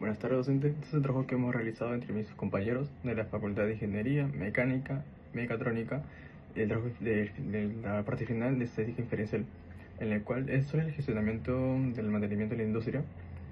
Buenas tardes, docente. Este es el trabajo que hemos realizado entre mis compañeros de la Facultad de Ingeniería, Mecánica, Mecatrónica, y el trabajo de la parte final de Estadística Inferencial, en el cual es sobre el gestionamiento del mantenimiento de la industria,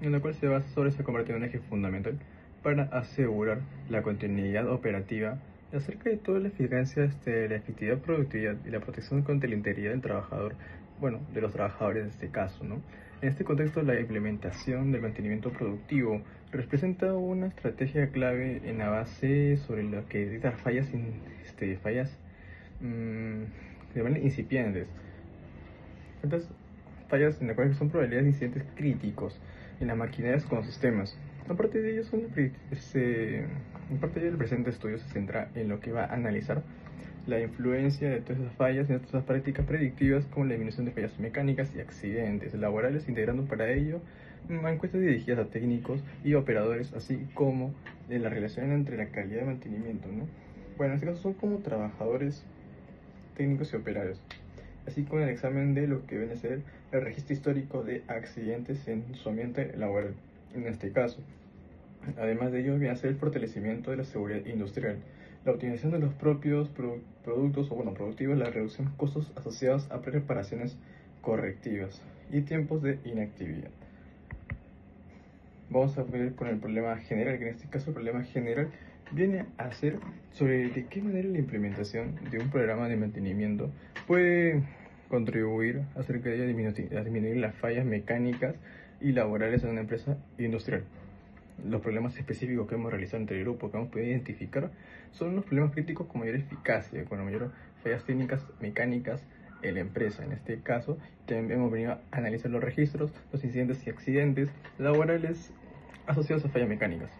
en el cual se basa sobre se convierte en un eje fundamental para asegurar la continuidad operativa acerca de toda la eficacia, la efectividad, productividad y la protección contra la integridad del trabajador, bueno, de los trabajadores en este caso, ¿no? En este contexto, la implementación del mantenimiento productivo representa una estrategia clave en la base sobre lo que detecta fallas de manera incipientes. Estas fallas en las cuales son probabilidades de incidentes críticos en las maquinarias con sistemas. Aparte de ello, parte del presente estudio se centra en lo que va a analizar la influencia de todas esas fallas en estas prácticas predictivas, como la disminución de fallas mecánicas y accidentes laborales, integrando para ello encuestas dirigidas a técnicos y operadores, así como de la relación entre la calidad de mantenimiento, ¿no? Bueno, en este caso son como trabajadores, técnicos y operarios, así como el examen de lo que viene a ser el registro histórico de accidentes en su ambiente laboral, en este caso. Además de ello, viene a ser el fortalecimiento de la seguridad industrial, la optimización de los propios productos productivos, la reducción de costos asociados a preparaciones correctivas y tiempos de inactividad. Vamos a ver con el problema general, que en este caso el problema general viene a ser sobre de qué manera la implementación de un programa de mantenimiento puede contribuir acerca de a disminuir las fallas mecánicas y laborales en una empresa industrial. Los problemas específicos que hemos realizado entre el grupo, que hemos podido identificar, son los problemas críticos con mayor eficacia, con mayor fallas técnicas mecánicas en la empresa. En este caso, también hemos venido a analizar los registros, los incidentes y accidentes laborales asociados a fallas mecánicas.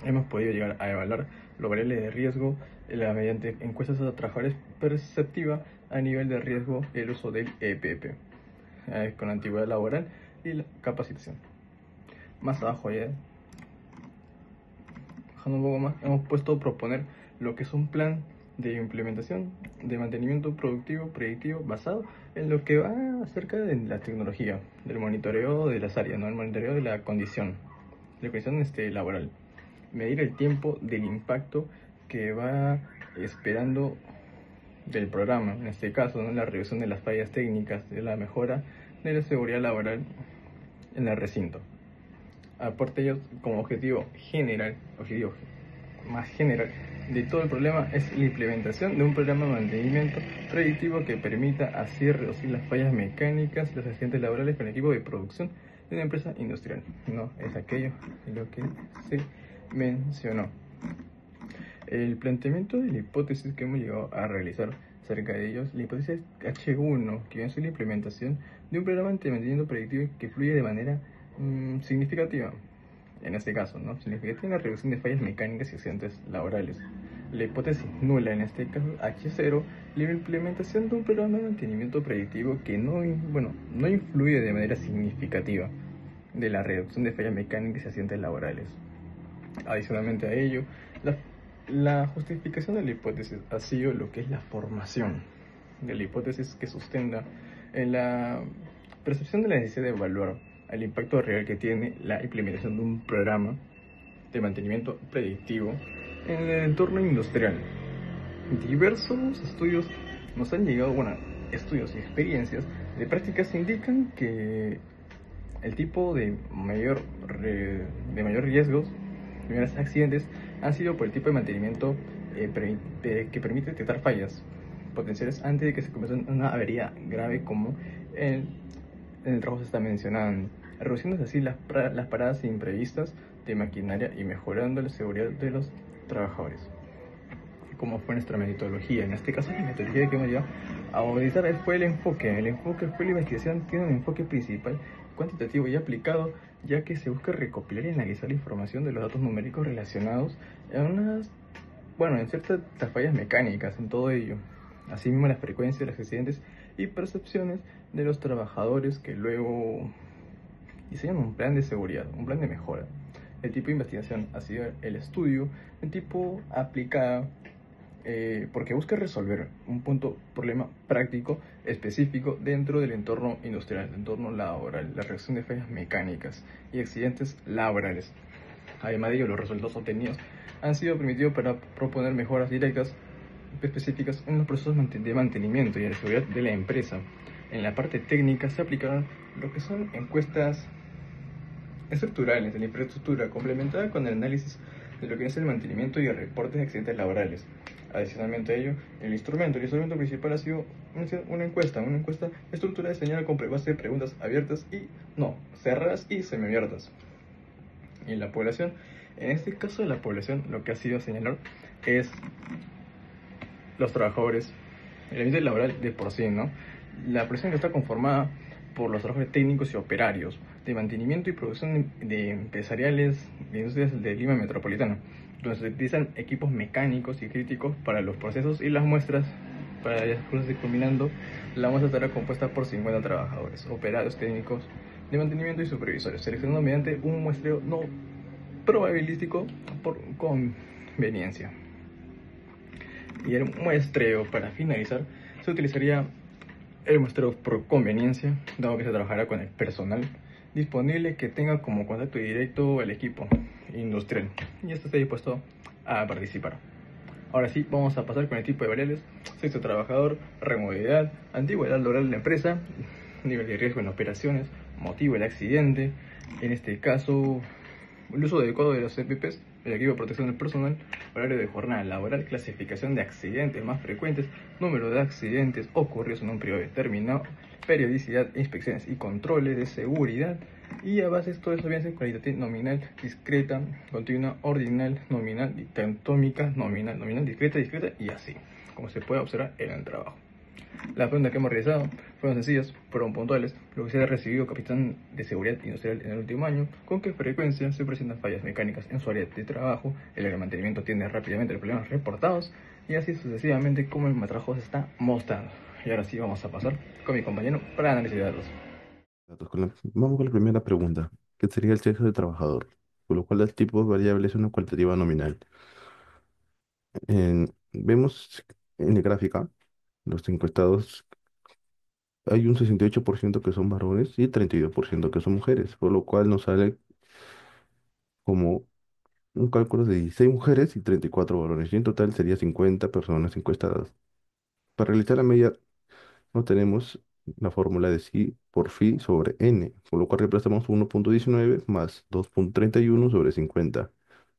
Hemos podido llegar a evaluar los variables de riesgo mediante encuestas a trabajadores perceptiva a nivel de riesgo el uso del EPP, con la antigüedad laboral y la capacitación. Más abajo, ya bajando un poco más, hemos puesto a proponer lo que es un plan de implementación de mantenimiento productivo predictivo basado en lo que va acerca de la tecnología, del monitoreo de las áreas, ¿no? El monitoreo de la condición laboral, medir el tiempo del impacto que va esperando del programa, en este caso, ¿no? La reducción de las fallas técnicas, de la mejora de la seguridad laboral en el recinto. Aparte de ello, como objetivo más general de todo el problema es la implementación de un programa de mantenimiento predictivo que permita así reducir las fallas mecánicas y los accidentes laborales con el equipo de producción de una empresa industrial. No es aquello de lo que se mencionó. El planteamiento de la hipótesis que hemos llegado a realizar acerca de ellos, la hipótesis H1, que viene a ser la implementación de un programa de mantenimiento predictivo que fluye de manera significativa, en este caso, ¿no? Significativa en la reducción de fallas mecánicas y accidentes laborales. La hipótesis nula, en este caso H0, la implementación de un programa de mantenimiento predictivo que no influye de manera significativa de la reducción de fallas mecánicas y accidentes laborales. Adicionalmente a ello, la justificación de la hipótesis ha sido lo que es la formación de la hipótesis, que sustenta en la percepción de la necesidad de evaluar el impacto real que tiene la implementación de un programa de mantenimiento predictivo en el entorno industrial. Diversos estudios nos han llegado, estudios y experiencias de prácticas indican que el tipo de mayor riesgos, mayores accidentes, han sido por el tipo de mantenimiento que permite detectar fallas potenciales antes de que se convierta en una avería grave, como en el trabajo se está mencionando, reduciendo así las paradas imprevistas de maquinaria y mejorando la seguridad de los trabajadores. Como fue nuestra metodología, en este caso la metodología que hemos llevado a auditar fue el enfoque fue la investigación, tiene un enfoque principal cuantitativo y aplicado, ya que se busca recopilar y analizar la información de los datos numéricos relacionados en ciertas fallas mecánicas, en todo ello. Asimismo, las frecuencias de los accidentes y percepciones de los trabajadores, que luego diseñan un plan de seguridad, un plan de mejora. El tipo de investigación ha sido el estudio, el tipo aplicada, porque busca resolver un problema práctico específico dentro del entorno industrial, el entorno laboral, la reacción de fallas mecánicas y accidentes laborales. Además de ello, los resultados obtenidos han sido permitidos para proponer mejoras directas específicas en los procesos de mantenimiento y de la seguridad de la empresa. En la parte técnica se aplicaron lo que son encuestas estructurales de la infraestructura, complementada con el análisis de lo que es el mantenimiento y el reporte de accidentes laborales. Adicionalmente a ello, el instrumento principal ha sido una encuesta estructurada diseñada con base de preguntas abiertas y no, cerradas y semiabiertas. Y la población, en este caso de la población, lo que ha sido señalar es los trabajadores, el ambiente laboral de por sí, ¿no? La población que está conformada por los trabajadores técnicos y operarios de mantenimiento y producción de empresariales de industrias de Lima Metropolitana, donde se utilizan equipos mecánicos y críticos para los procesos y las muestras. Para las cosas culminando, la muestra estará compuesta por 50 trabajadores, operarios técnicos de mantenimiento y supervisores, seleccionados mediante un muestreo no probabilístico por conveniencia. Y el muestreo, para finalizar, se utilizaría el muestreo por conveniencia, dado que se trabajará con el personal disponible que tenga como contacto directo el equipo industrial y este esté dispuesto a participar. Ahora sí, vamos a pasar con el tipo de variables: sexo trabajador, removilidad, antigüedad laboral de la empresa, nivel de riesgo en operaciones, motivo del accidente, en este caso el uso adecuado de los EPPs, el equipo de protección del personal, horario de jornada laboral, clasificación de accidentes más frecuentes, número de accidentes ocurridos en un periodo determinado, periodicidad, inspecciones y controles de seguridad. Y a base de todo eso viene cualitativa, nominal, discreta, continua, ordinal, nominal, dicotómica, nominal, nominal, discreta, discreta y así, como se puede observar en el trabajo. Las preguntas que hemos realizado fueron sencillas, fueron puntuales. Lo que se ha recibido capitán de seguridad industrial en el último año, con qué frecuencia se presentan fallas mecánicas en su área de trabajo, el área de mantenimiento tiene rápidamente los problemas reportados y así sucesivamente como el trabajo se está mostrando. Y ahora sí vamos a pasar con mi compañero para análisis de datos. Vamos con la primera pregunta, que sería el sexo del trabajador, por lo cual el tipo de variable es una cualitativa nominal. Vemos en la gráfica, los encuestados, hay un 68% que son varones y 32% que son mujeres, por lo cual nos sale como un cálculo de 16 mujeres y 34 varones, y en total sería 50 personas encuestadas. Para realizar la media, no tenemos la fórmula de sí por phi sobre n, por lo cual reemplazamos 1,19 más 2,31 sobre 50,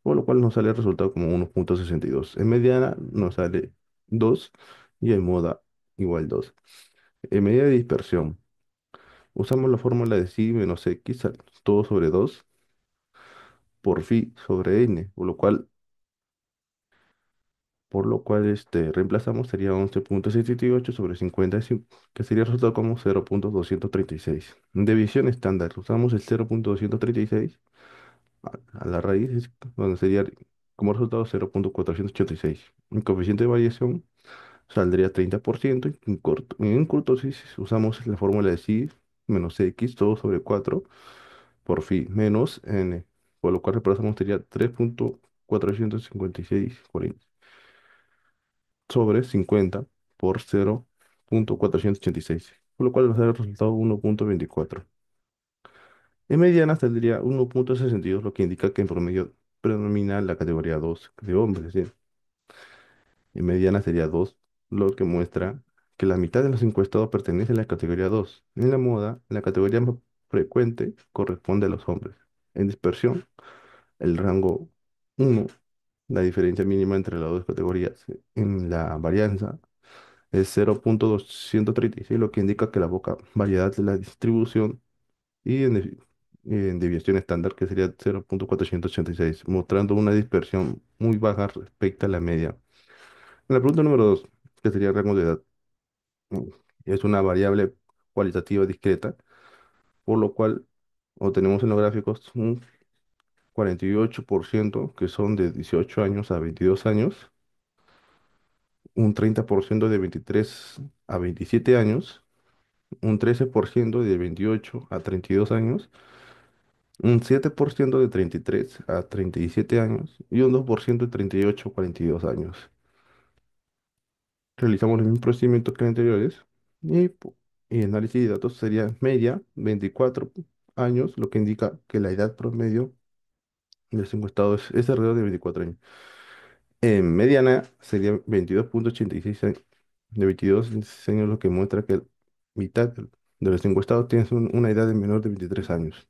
por lo cual nos sale el resultado como 1,62. En mediana nos sale 2 y en moda igual 2. En medida de dispersión, usamos la fórmula de sí menos x todo sobre 2 por phi sobre n, por lo cual reemplazamos sería 11,68 sobre 55, que sería el resultado como 0,236. En división estándar, usamos el 0,236 a la raíz, donde sería como resultado 0,486. El coeficiente de variación saldría 30%. En kurtosis usamos la fórmula de psi menos x todo sobre 4 por phi menos n, por lo cual reemplazamos sería 3,456 sobre 50 por 0,486, por lo cual nos da el resultado 1,24. En mediana saldría 1,62, lo que indica que en promedio predomina la categoría 2 de hombres, ¿sí? En mediana sería 2, lo que muestra que la mitad de los encuestados pertenece a la categoría 2. En la moda, la categoría más frecuente corresponde a los hombres. En dispersión, el rango 1, la diferencia mínima entre las dos categorías. En la varianza, es 0,236, lo que indica que la poca variedad de la distribución, y en desviación estándar, que sería 0,486, mostrando una dispersión muy baja respecto a la media. En la pregunta número 2, que sería el rango de edad, mm, es una variable cualitativa discreta, por lo cual obtenemos en los gráficos un 48% que son de 18 años a 22 años, un 30% de 23 a 27 años, un 13% de 28 a 32 años, un 7% de 33 a 37 años y un 2% de 38 a 42 años. Realizamos los mismos procedimientos que anteriores y análisis de datos sería media 24 años, lo que indica que la edad promedio de los encuestados es alrededor de 24 años. En mediana sería 22,86 años, de 22 a 26 años, lo que muestra que mitad de los encuestados tienen una edad de menor de 23 años.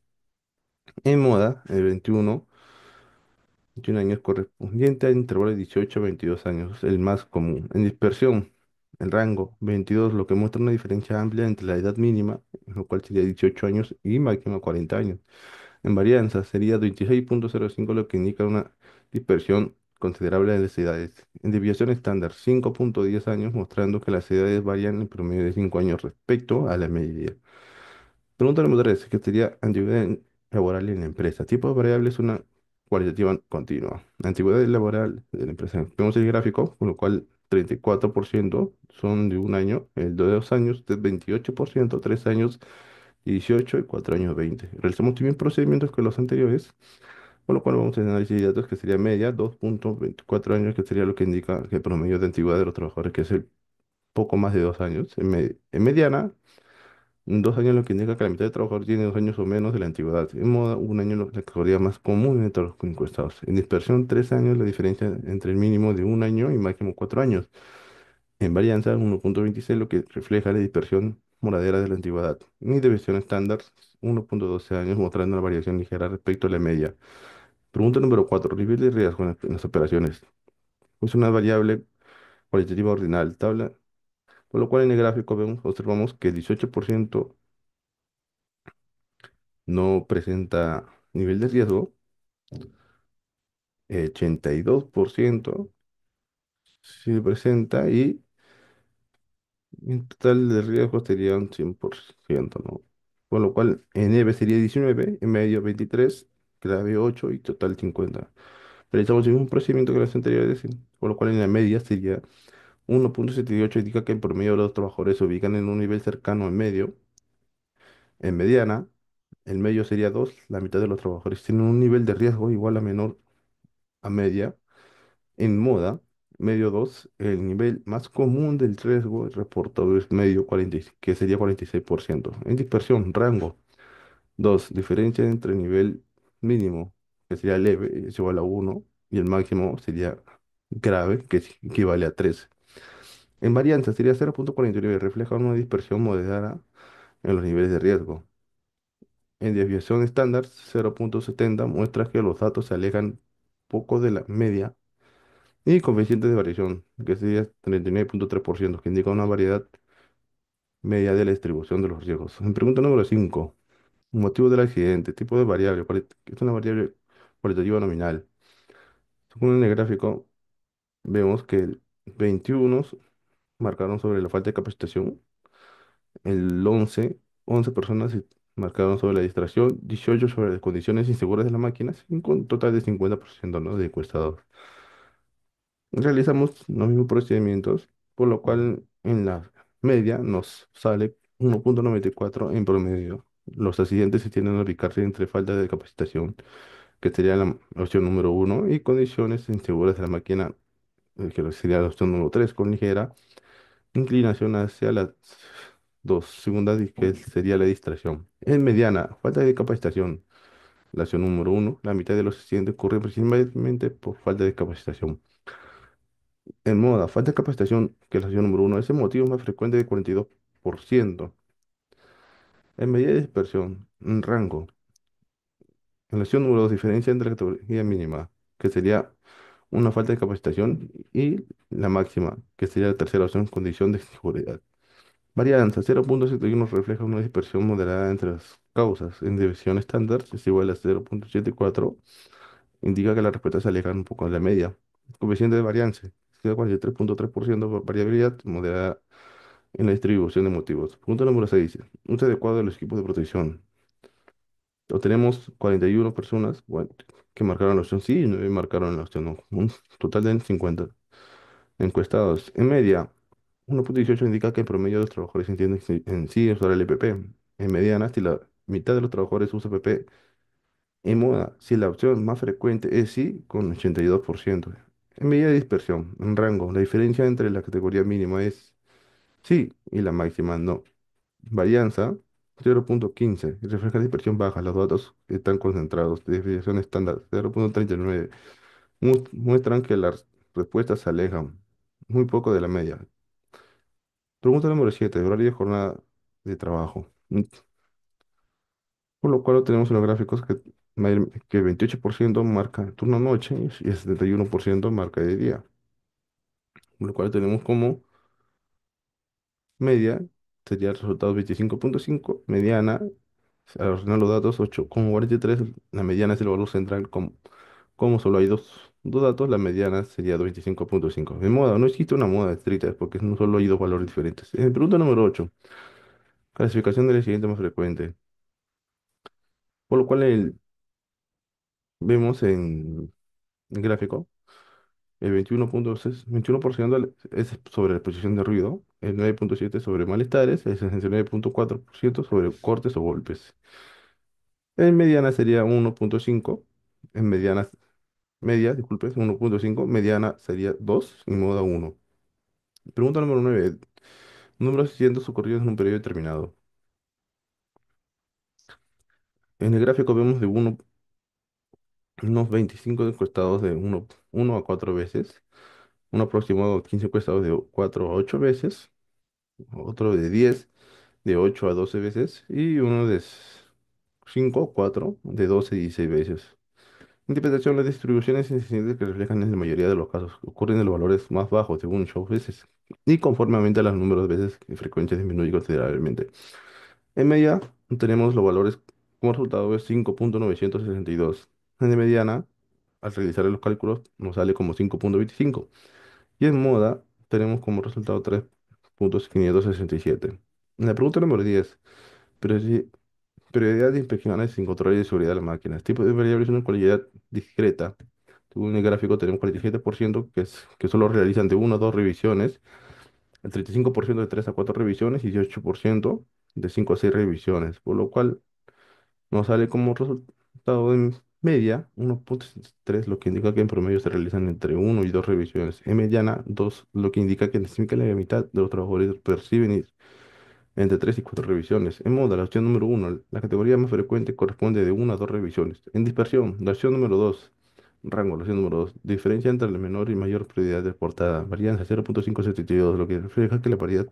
En moda, el 21 años correspondiente a intervalos de 18 a 22 años, el más común. En dispersión, el rango 22, lo que muestra una diferencia amplia entre la edad mínima, lo cual sería 18 años, y máxima 40 años. En varianza sería 26,05, lo que indica una dispersión considerable de las edades. En desviación estándar, 5,10 años, mostrando que las edades varían en promedio de 5 años respecto a la media. Pregunta número 3, que sería antigüedad laboral en la empresa. Tipo de variable es una cualitativa continua. La antigüedad laboral de la empresa. Vemos el gráfico, con lo cual 34% son de un año, el de 2 años de 28%, 3 años 18 y 4 años 20. Realizamos también procedimientos que los anteriores, con lo cual vamos a análisis de datos que sería media 2,24 años, que sería lo que indica que el promedio de antigüedad de los trabajadores, que es el poco más de 2 años. En mediana, 2 años, lo que indica que la mitad de trabajadores tiene 2 años o menos de la antigüedad. En moda, un año, la categoría más común entre los encuestados. En dispersión, 3 años, la diferencia entre el mínimo de un año y máximo 4 años. En varianza, 1,26, lo que refleja la dispersión moradera de la antigüedad. En desviación estándar, 1,12 años, mostrando una variación ligera respecto a la media. Pregunta número 4. Nivel de riesgo en las operaciones. Es una variable cualitativa ordinal, tabla, por lo cual en el gráfico observamos que el 18% no presenta nivel de riesgo, 82% sí presenta y en total de riesgo sería un 100%, ¿no? Con lo cual en EVE sería 19, en medio 23, grave 8 y total 50. Realizamos el mismo procedimiento que los anteriores, con lo cual en la media sería 1,78, indica que en promedio los trabajadores se ubican en un nivel cercano al medio. En mediana, el medio sería 2, la mitad de los trabajadores tienen un nivel de riesgo igual a menor a media. En moda, medio 2, el nivel más común del riesgo reportado es medio 40, que sería 46%. En dispersión, rango 2, diferencia entre el nivel mínimo, que sería leve, es igual a 1, y el máximo sería grave, que equivale a 3. En varianza sería 0,49, refleja una dispersión moderada en los niveles de riesgo. En desviación estándar, 0,70 muestra que los datos se alejan poco de la media. Y coeficiente de variación, que sería 39,3%, que indica una variedad media de la distribución de los riesgos. En pregunta número 5, motivo del accidente, tipo de variable, que es una variable cualitativa nominal. Según el gráfico, vemos que el 21 marcaron sobre la falta de capacitación, el 11 personas marcaron sobre la distracción, 18 sobre las condiciones inseguras de las máquinas, y con un total de 50%, ¿no?, de encuestados. Realizamos los mismos procedimientos, por lo cual en la media nos sale 1,94 en promedio. Los accidentes se tienden a ubicarse entre falta de capacitación, que sería la opción número 1, y condiciones inseguras de la máquina, que sería la opción número 3, con ligera inclinación hacia las dos segundas, y que sería la distracción. En mediana, falta de capacitación, la opción número 1, la mitad de los accidentes ocurren principalmente por falta de capacitación. En moda, falta de capacitación, que es la opción número 1, es el motivo más frecuente de 42%. En medida de dispersión, en rango, en la opción número 2, diferencia entre la categoría mínima, que sería una falta de capacitación, y la máxima, que sería la tercera opción, condición de seguridad. Varianza, 0,71 refleja una dispersión moderada entre las causas. En división estándar es igual a 0,84, indica que las respuestas se alejan un poco de la media. Coeficiente de varianza, 43,3%, variabilidad moderada en la distribución de motivos. Punto número 6. Uso adecuado de los equipos de protección. Tenemos 41 personas, bueno, que marcaron la opción sí y 9 marcaron la opción no. Un total de 50 encuestados. En media, 1,18 indica que el promedio de los trabajadores entienden en sí usar el EPP. En mediana, si la mitad de los trabajadores usa EPP. En moda, si la opción más frecuente es sí, con 82%. En medida de dispersión, en rango, la diferencia entre la categoría mínima es sí y la máxima no. Varianza 0,15. Refleja dispersión baja. Los datos están concentrados. Desviación estándar 0,39. Muestran que las respuestas se alejan muy poco de la media. Pregunta número 7. Horario de jornada de trabajo. Por lo cual tenemos unos gráficos que 28% marca turno noche y el 71% marca de día. Por lo cual tenemos como media sería el resultado 25,5, mediana, al ordenar los datos 8,43, la mediana es el valor central, como solo hay dos datos, la mediana sería 25,5. De moda, no existe una moda estricta porque no solo hay dos valores diferentes. Pregunta número 8, clasificación del incidente más frecuente. Por lo cual vemos en el gráfico, el 21% es sobre la exposición de ruido, el 9,7% sobre malestares, el 69,4% sobre cortes o golpes. En mediana sería 1,5. En mediana, media, disculpe, 1,5. Mediana sería 2 y moda 1. Pregunta número 9. Números de accidentes ocurridos en un periodo determinado. En el gráfico vemos de unos 25 encuestados de 1 a 4 veces, un aproximado de 15 encuestados de 4 a 8 veces, otro de 10 de 8 a 12 veces y uno de 5 o 4 de 12 y 16 veces. Interpretación: las distribuciones incidentes que reflejan en la mayoría de los casos ocurren en los valores más bajos según show veces y conforme aumenta los números de veces y frecuencia disminuye considerablemente. En media tenemos los valores como resultado de 5,962. En la mediana, al realizar los cálculos, nos sale como 5,25. Y en moda tenemos como resultado 3,567. En la pregunta número 10, prioridad de inspecciones sin control y de seguridad de las máquinas. Tipo de variable es una cualidad discreta. Según el gráfico tenemos 47% que solo realizan de 1 a 2 revisiones, el 35% de 3 a 4 revisiones y 18% de 5 a 6 revisiones, por lo cual nos sale como resultado en media 1,3, lo que indica que en promedio se realizan entre 1 y 2 revisiones. En mediana 2, lo que indica que significa que la mitad de los trabajadores perciben entre 3 y 4 revisiones. En moda, la opción número uno, la categoría más frecuente corresponde de 1 a 2 revisiones. En dispersión, la opción número 2, rango, la opción número 2, diferencia entre la menor y mayor prioridad de portada, varianza 0,572, lo que refleja que la variedad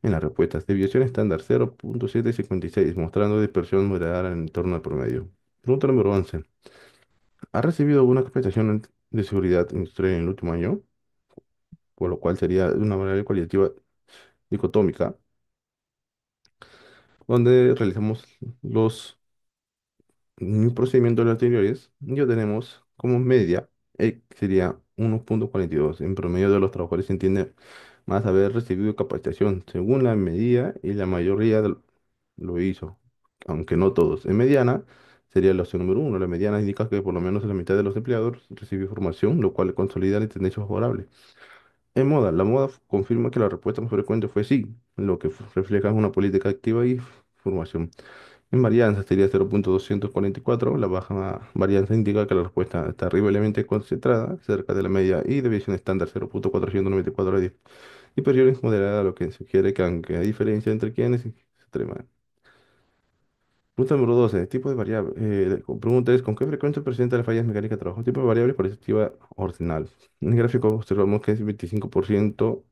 en las respuestas. Desviación estándar 0,756, mostrando dispersión moderada en torno al promedio. Pregunta número 11. ¿Ha recibido alguna capacitación de seguridad industrial en el último año? Por lo cual sería una variable cualitativa dicotómica, donde realizamos los procedimientos anteriores. Ya tenemos como media, sería 1,42. En promedio de los trabajadores se entiende más haber recibido capacitación según la medida y la mayoría lo hizo, aunque no todos. En mediana sería la opción número uno. La mediana indica que por lo menos la mitad de los empleados recibió formación, lo cual consolida la tendencia favorable. En moda, la moda confirma que la respuesta más frecuente fue sí, lo que refleja una política activa y formación. En varianza sería 0,244. La baja varianza indica que la respuesta está arriblemente concentrada, cerca de la media, y deviación estándar 0,494. La dispersión es moderada, lo que sugiere que aunque hay diferencia entre quienes, es extrema. Pregunta número 12. Tipo de variable. Pregunta es: ¿con qué frecuencia presenta las fallas mecánicas de trabajo? Tipo de variable positiva ordinal. En el gráfico observamos que es 25%.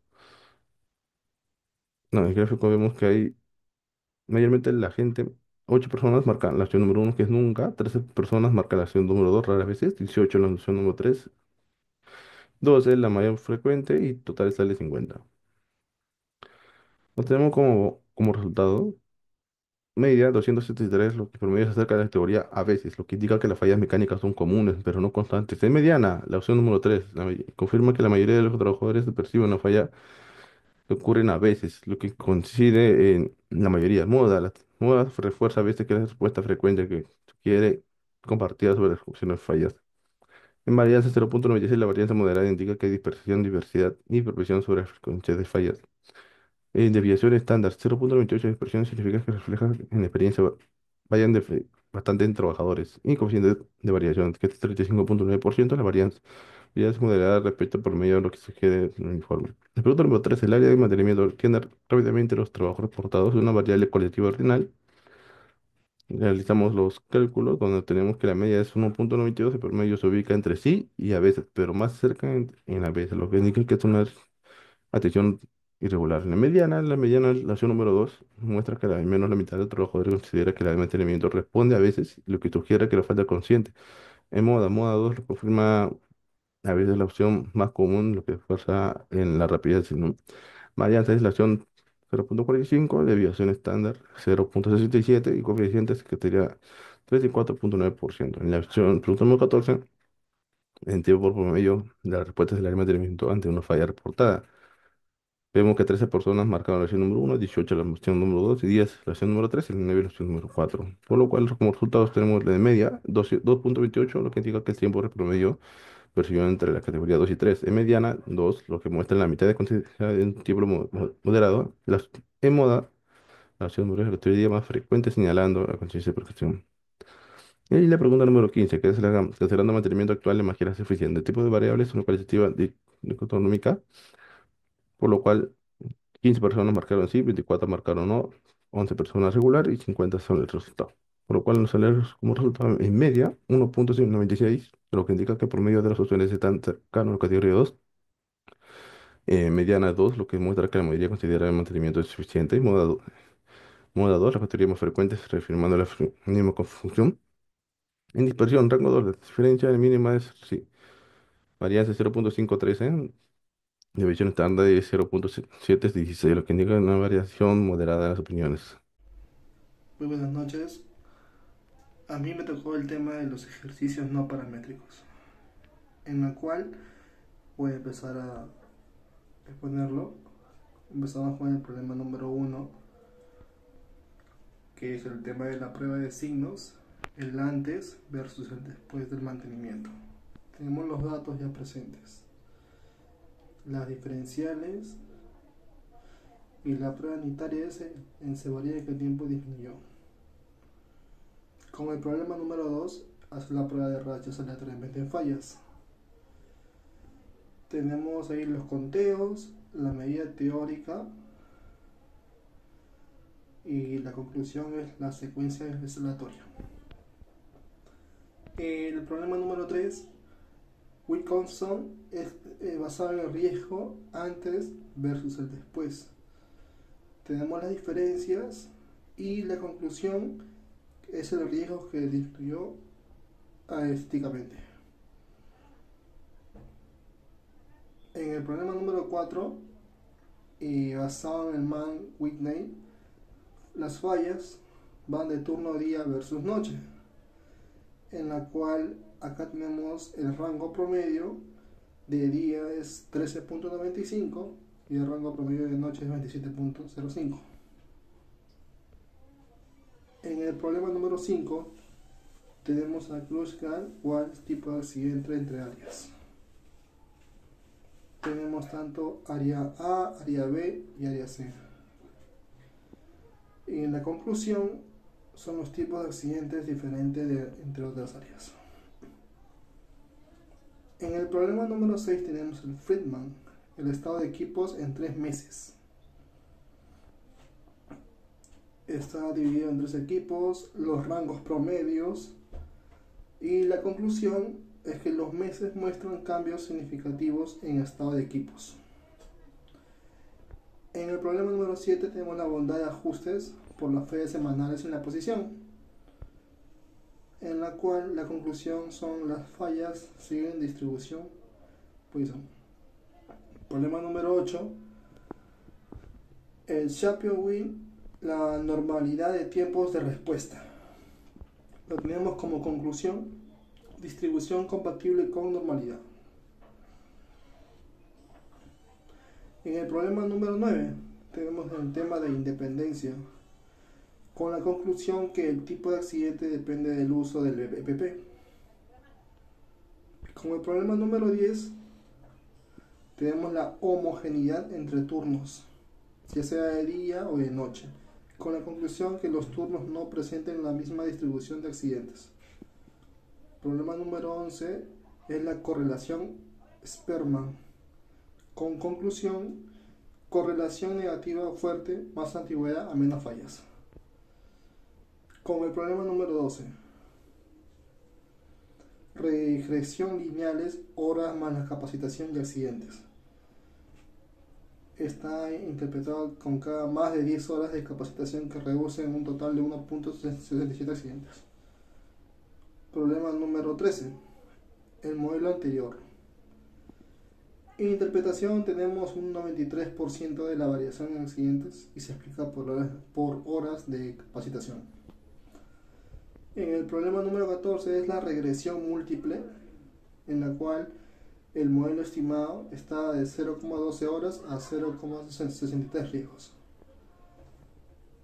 No, en el gráfico vemos que hay mayormente la gente. 8 personas marcan la opción número uno, que es nunca. 13 personas marcan la opción número 2, raras veces. 18 la opción número 3. 12 la mayor frecuente y total sale 50. Nos tenemos como resultado media 273, lo que promedio se acerca de la categoría a veces, lo que indica que las fallas mecánicas son comunes, pero no constantes. En mediana, la opción número 3 confirma que la mayoría de los trabajadores perciben una falla que ocurren a veces, lo que coincide en la mayoría. Moda refuerza a veces que es la respuesta frecuente que sugiere compartida sobre las opciones fallas. En varianza 0,96, la varianza moderada indica que hay dispersión, diversidad y proporción sobre la frecuencia de fallas. En desviación estándar 0,98, dispersión significa que refleja en experiencia vayan de fe. bastante en trabajadores y coeficiente de variación, que es 35,9%, la varianza ya es moderada respecto por medio de lo que se quede en el informe. El punto número 3, el área de mantenimiento tiene rápidamente los trabajos reportados de una variable cualitativa ordinal. Realizamos los cálculos donde tenemos que la media es 1,92, el promedio se ubica entre sí y a veces, pero más cerca en a veces, lo que indica que es una atención irregular. La opción número 2 muestra que al menos la mitad del trabajador considera que la de mantenimiento responde a veces, lo que sugiere que la falta consciente. Moda 2 lo confirma a veces la opción más común, lo que fuerza en la rapidez, ¿no? Varianza es la opción 0,45, desviación estándar 0,67 y coeficientes que sería 34,9%. En la opción producto número 14, en tiempo por promedio de las respuestas del área de mantenimiento ante una falla reportada. Vemos que 13 personas marcaron la opción número 1, 18 la opción número 2 y 10 la opción número 3 y 9 la opción número 4. Por lo cual, como resultados tenemos la de media 2,28, lo que indica que el tiempo de promedio percibido entre la categoría 2 y 3. En mediana, 2, lo que muestra la mitad de conciencia de un tiempo moderado. En moda, la opción número 3 la categoría más frecuente señalando la conciencia de perfección. Y la pregunta número 15, que es considerando mantenimiento actual de máquinas eficiente. El tipo de variables es una cualitativa dicotómica, por lo cual 15 personas marcaron sí, 24 marcaron no, 11 personas regular y 50 son el resultado. Por lo cual nos sale como resultado en media 1,96, lo que indica que el promedio de las opciones están cercanos a la categoría 2. Mediana 2, lo que muestra que la mayoría considera el mantenimiento es suficiente. Y moda 2, la categoría más frecuente, reafirmando la mínima confusión. En dispersión, rango 2, la diferencia de mínima es sí, varianza 0,513, división estándar de 0,716, lo que indica una variación moderada de las opiniones. Muy buenas noches. A mí me tocó el tema de los ejercicios no paramétricos, en la cual voy a empezar a exponerlo. Empezamos con el problema número uno, que es el tema de la prueba de signos, el antes versus el después del mantenimiento. Tenemos los datos ya presentes, las diferenciales y la prueba unitaria S se varía que el tiempo disminuyó. Con el problema número 2, hacer la prueba de rachas aleatoriamente en fallas. Tenemos ahí los conteos, la medida teórica y la conclusión es la secuencia aleatoria. El problema número 3, Wilkinson, es basado en el riesgo antes versus el después. Tenemos las diferencias y la conclusión es el riesgo que disminuyó estadísticamente. En el problema número 4, basado en el Mann-Whitney, las fallas van de turno día versus noche, en la cual acá tenemos el rango promedio de día es 13,95 y el rango promedio de noche es 27,05. En el problema número 5 tenemos a Kluskal, cuál tipo de accidente entre áreas. Tenemos tanto área A, área B y área C. Y en la conclusión son los tipos de accidentes diferentes entre otras áreas. En el problema número 6 tenemos el Friedman, el estado de equipos en 3 meses. Está dividido en 3 equipos, los rangos promedios y la conclusión es que los meses muestran cambios significativos en estado de equipos. En el problema número 7 tenemos la bondad de ajustes por las fallas semanales en la posición, en la cual la conclusión son las fallas siguen distribución Poisson. Problema número 8, el Chapeau-Wheel, la normalidad de tiempos de respuesta. Lo tenemos como conclusión, distribución compatible con normalidad. En el problema número 9 tenemos el tema de independencia, con la conclusión que el tipo de accidente depende del uso del EPP. Con el problema número 10 tenemos la homogeneidad entre turnos, ya sea de día o de noche, con la conclusión que los turnos no presenten la misma distribución de accidentes. Problema número 11 es la correlación Spearman. Con conclusión, correlación negativa fuerte, más antigüedad a menos fallas. Con el problema número 12, regresión lineales, horas más la capacitación y accidentes. Está interpretado con cada más de 10 horas de capacitación que reducen un total de 1.67 accidentes. Problema número 13, el modelo anterior. En interpretación tenemos un 93% de la variación en accidentes y se explica por horas de capacitación. En el problema número 14 es la regresión múltiple, en la cual el modelo estimado está de 0,12 horas a 0,63 riesgos.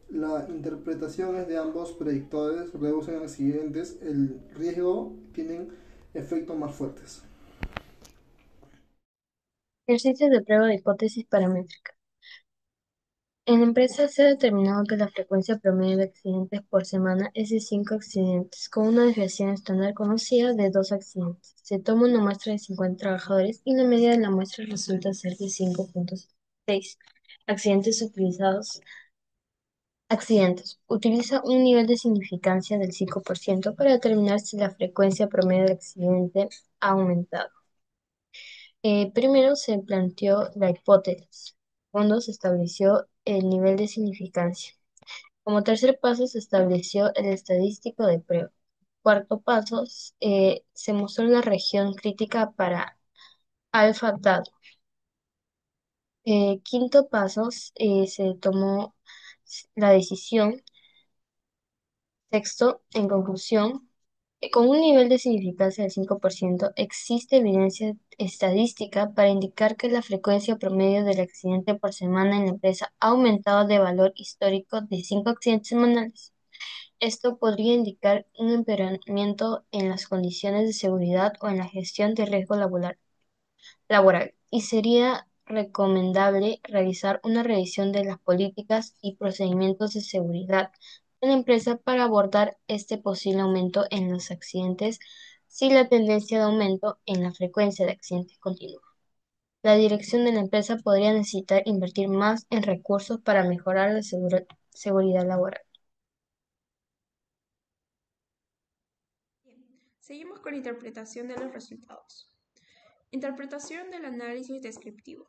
La interpretación es de ambos predictores, reducen accidentes, el riesgo tienen efectos más fuertes. Ejercicios de prueba de hipótesis paramétrica. En la empresa se ha determinado que la frecuencia promedio de accidentes por semana es de 5 accidentes, con una desviación estándar conocida de 2 accidentes. Se toma una muestra de 50 trabajadores y la media de la muestra resulta ser de 5.6 accidentes utilizados. Accidentes. Utiliza un nivel de significancia del 5% para determinar si la frecuencia promedio de accidente ha aumentado. Primero se planteó la hipótesis. Segundo, se estableció el nivel de significancia. Como tercer paso, se estableció el estadístico de prueba. Cuarto paso, se mostró la región crítica para alfa dado. Quinto paso, se tomó la decisión. Sexto, en conclusión, con un nivel de significancia del 5%, existe evidencia estadística para indicar que la frecuencia promedio del accidente por semana en la empresa ha aumentado de valor histórico de 5 accidentes semanales. Esto podría indicar un empeoramiento en las condiciones de seguridad o en la gestión de riesgo laboral, y sería recomendable realizar una revisión de las políticas y procedimientos de seguridad en la empresa para abordar este posible aumento en los accidentes si la tendencia de aumento en la frecuencia de accidentes continúa. La dirección de la empresa podría necesitar invertir más en recursos para mejorar la seguridad laboral. Bien, seguimos con la interpretación de los resultados. Interpretación del análisis descriptivo.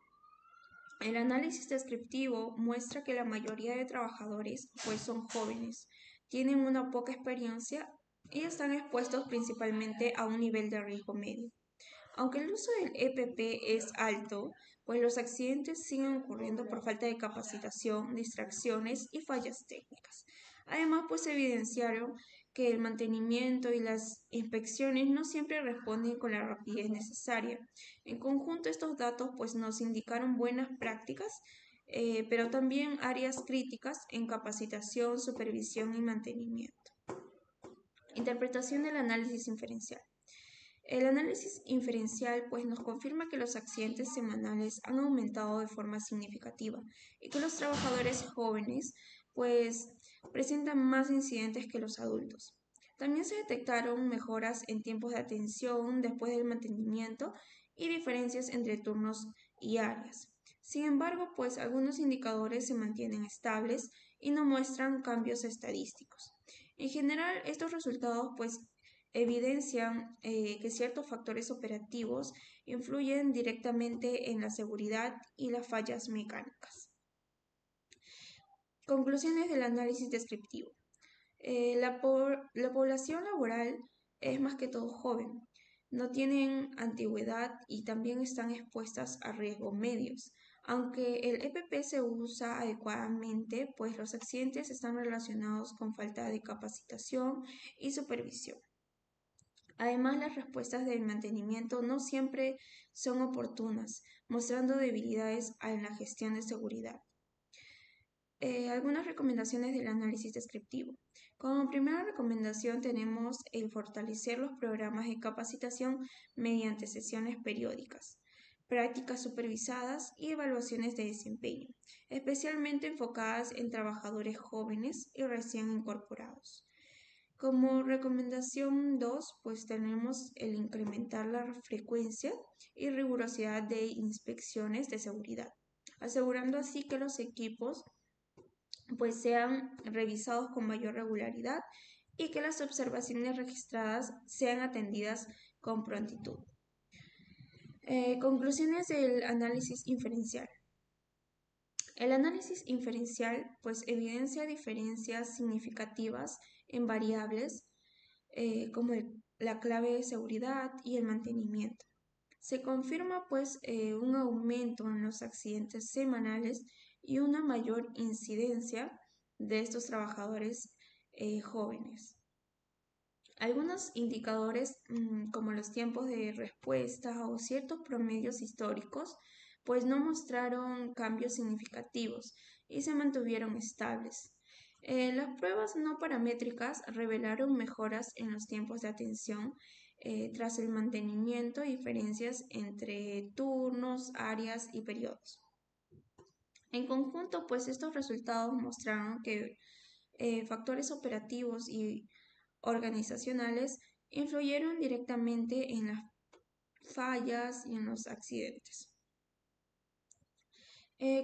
El análisis descriptivo muestra que la mayoría de trabajadores pues son jóvenes, tienen una poca experiencia y están expuestos principalmente a un nivel de riesgo medio. Aunque el uso del EPP es alto, pues los accidentes siguen ocurriendo por falta de capacitación, distracciones y fallas técnicas. Además, pues se evidenciaron que el mantenimiento y las inspecciones no siempre responden con la rapidez necesaria. En conjunto, estos datos pues nos indicaron buenas prácticas, pero también áreas críticas en capacitación, supervisión y mantenimiento. Interpretación del análisis inferencial. El análisis inferencial pues nos confirma que los accidentes semanales han aumentado de forma significativa y que los trabajadores jóvenes pues presentan más incidentes que los adultos. También se detectaron mejoras en tiempos de atención después del mantenimiento y diferencias entre turnos y áreas. Sin embargo, pues algunos indicadores se mantienen estables y no muestran cambios estadísticos. En general, estos resultados pues evidencian que ciertos factores operativos influyen directamente en la seguridad y las fallas mecánicas. Conclusiones del análisis descriptivo. La población laboral es más que todo joven, no tienen antigüedad y también están expuestas a riesgos medios. Aunque el EPP se usa adecuadamente, pues los accidentes están relacionados con falta de capacitación y supervisión. Además, las respuestas del mantenimiento no siempre son oportunas, mostrando debilidades en la gestión de seguridad. Algunas recomendaciones del análisis descriptivo. Como primera recomendación tenemos el fortalecer los programas de capacitación mediante sesiones periódicas, prácticas supervisadas y evaluaciones de desempeño, especialmente enfocadas en trabajadores jóvenes y recién incorporados. Como recomendación 2, pues tenemos el incrementar la frecuencia y rigurosidad de inspecciones de seguridad, asegurando así que los equipos pues sean revisados con mayor regularidad y que las observaciones registradas sean atendidas con prontitud. Conclusiones del análisis inferencial. El análisis inferencial pues evidencia diferencias significativas en variables como la clave de seguridad y el mantenimiento. Se confirma pues un aumento en los accidentes semanales y una mayor incidencia de estos trabajadores jóvenes. Algunos indicadores como los tiempos de respuesta o ciertos promedios históricos pues no mostraron cambios significativos y se mantuvieron estables. Las pruebas no paramétricas revelaron mejoras en los tiempos de atención tras el mantenimiento y diferencias entre turnos, áreas y periodos. En conjunto, pues estos resultados mostraron que factores operativos y organizacionales influyeron directamente en las fallas y en los accidentes.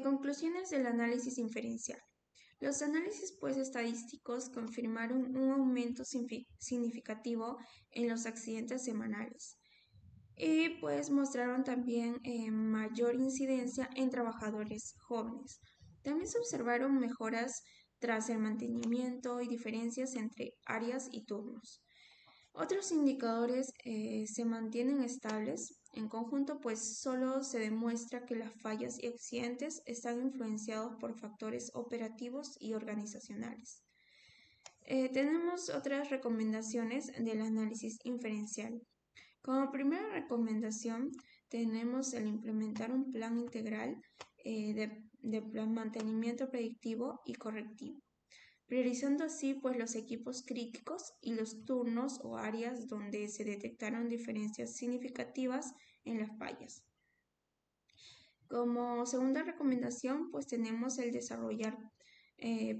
Conclusiones del análisis inferencial. Los análisis pues estadísticos confirmaron un aumento significativo en los accidentes semanales y pues mostraron también mayor incidencia en trabajadores jóvenes. También se observaron mejoras tras el mantenimiento y diferencias entre áreas y turnos. Otros indicadores se mantienen estables. En conjunto, pues solo se demuestra que las fallas y accidentes están influenciados por factores operativos y organizacionales. Tenemos otras recomendaciones del análisis inferencial. Como primera recomendación, tenemos el implementar un plan integral de mantenimiento predictivo y correctivo, priorizando así pues los equipos críticos y los turnos o áreas donde se detectaron diferencias significativas en las fallas. Como segunda recomendación, pues tenemos el desarrollar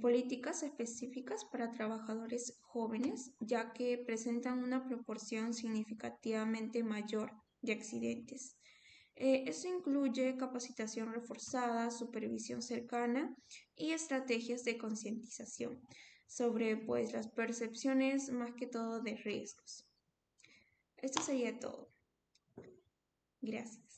políticas específicas para trabajadores jóvenes, ya que presentan una proporción significativamente mayor de accidentes. Eso incluye capacitación reforzada, supervisión cercana y estrategias de concientización sobre pues, las percepciones más que todo de riesgos. Esto sería todo. Gracias.